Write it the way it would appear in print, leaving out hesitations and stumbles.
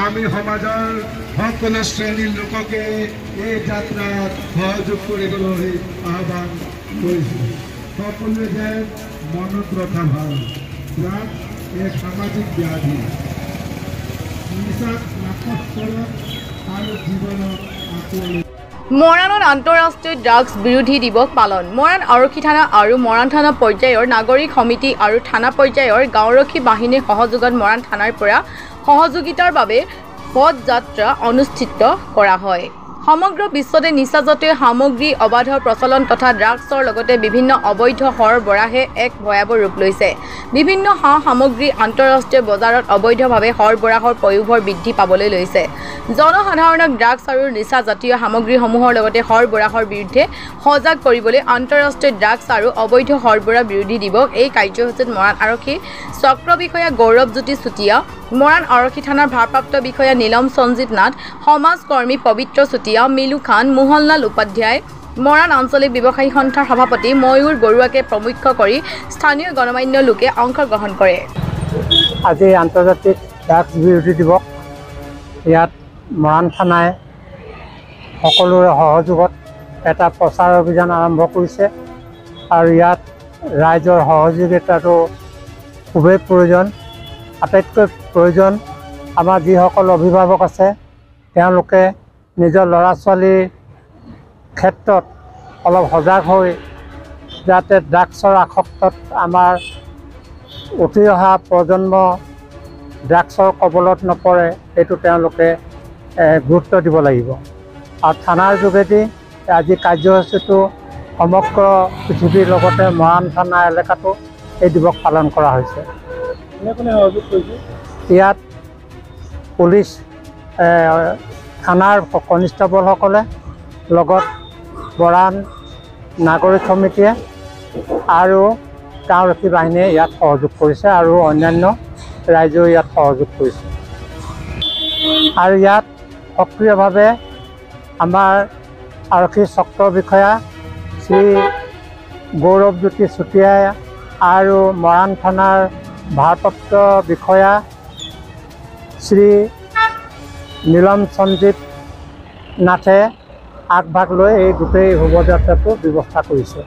আমি সমাজৰ সকলো শ্ৰেণীৰ লোককে এই যাত্ৰাত সহযোগ কৰিবলৈ আহ্বান কৰিছোঁ। সকলোৱে যে মনত ৰখা ভাল, ড্ৰাগছ এক সামাজিক ব্যাধি। নিচাত নাকচ কৰক আৰু জীৱনত আঁকোৱালি। মৰাণত আন্তঃৰাষ্ট্ৰীয় ড্ৰাগছ বিৰোধী দিৱস পালন। মৰাণ আৰক্ষী থানা আৰু মৰাণ থানা পৰ্যায়ৰ নাগৰিক সমিতি আৰু থানা পৰ্যায়ৰ গাঁওৰক্ষী বাহিনীৰ সহযোগত মৰাণ থানাৰ পৰা সহযোগিতাৰ বাবে পদযাত্ৰা অনুষ্ঠিত কৰা হয়। সমগ্ৰ বিশ্বতে নিচাজাতীয় সামগ্ৰী অবাধ প্ৰচলন তথা ড্ৰাগছৰ লগতে বিভিন্ন অবৈধ সৰবৰাহে এক ভয়াৱহ ৰূপ লৈছে। বিভিন্ন সামগ্ৰী আন্তঃৰাষ্ট্ৰীয় বজাৰত অবৈধভাৱে সৰবৰাহৰ পয়োভৰ বৃদ্ধি পাবলৈ লৈছে। জনসাধাৰণক ড্ৰাগছ আৰু নিচাজাতীয় সামগ্ৰীসমূহৰ লগতে সৰবৰাহৰ বিৰুদ্ধে সজাগ কৰিবলৈ আন্তঃৰাষ্ট্ৰীয় ড্ৰাগছ আৰু অবৈধ সৰবৰাহ বিৰোধী দিৱস এই কাৰ্যসূচীত মৰাণ আৰক্ষী চক্ৰ বিষয়া গৌৰৱজ্যোতি চুতীয়া, মৰাণ আৰক্ষী থানাৰ ভাৰপ্ৰাপ্ত বিষয়া নীলম সঞ্জীৱ নাথ, সমাজকৰ্মী পবিত্ৰ চুতীয়া, মিলু খান, মোহনলাল উপাধ্যায়, মৰাণ আঞ্চলিক ব্যৱসায়ী সন্থাৰ সভাপতি ময়ূৰ বৰুৱাকে প্ৰমুখ্য কৰি স্থানীয় গণমান্য লোকে অংশগ্ৰহণ কৰে। আজি আন্তৰ্জাতিক ড্ৰাগছ বিৰোধী দিৱস। ইয়াত মৰাণ থানাই সকলোৰে সহযোগত এটা প্ৰচাৰ অভিযান আৰম্ভ কৰিছে আৰু ইয়াত ৰাইজৰ সহযোগিতাটো খুবেই প্ৰয়োজন। আটাইতকৈ প্ৰয়োজন আমাৰ যিসকল অভিভাৱক আছে তেওঁলোকে নিজৰ ল'ৰা ছোৱালীৰ ক্ষেত্ৰত অলপ সজাগ হৈ যাতে ড্ৰাগছৰ আসক্তত আমাৰ উঠি অহা প্ৰজন্ম ড্ৰাগছৰ কবলত নপৰে এইটো তেওঁলোকে গুৰুত্ব দিব লাগিব। আৰু থানাৰ যোগেদি আজি কাৰ্যসূচীটো সমগ্ৰ পৃথিৱীৰ লগতে মৰাণ থানা এলেকাটো এই দিৱস পালন কৰা হৈছে। ইয়াত পুলিচ থানাৰ কনিষ্টেবলসকলে লগত মৰাণ নাগৰিক সমিতিয়ে আৰু গাঁওৰক্ষী বাহিনীয়ে ইয়াত সহযোগ কৰিছে আৰু অন্যান্য ৰাইজেও ইয়াত সহযোগ কৰিছে। আৰু ইয়াত সক্ৰিয়ভাৱে আমাৰ আৰক্ষী চক্ৰ বিষয়া শ্ৰী গৌৰৱজ্যোতি চুতীয়া আৰু মৰাণ থানাৰ ভাৰপ্ৰাপ্ত বিষয়া শ্ৰী নীলম সঞ্জীৱ নাথে আগভাগ লৈ এই গোটেই শোভাযাত্ৰাটো ব্যৱস্থা কৰিছে।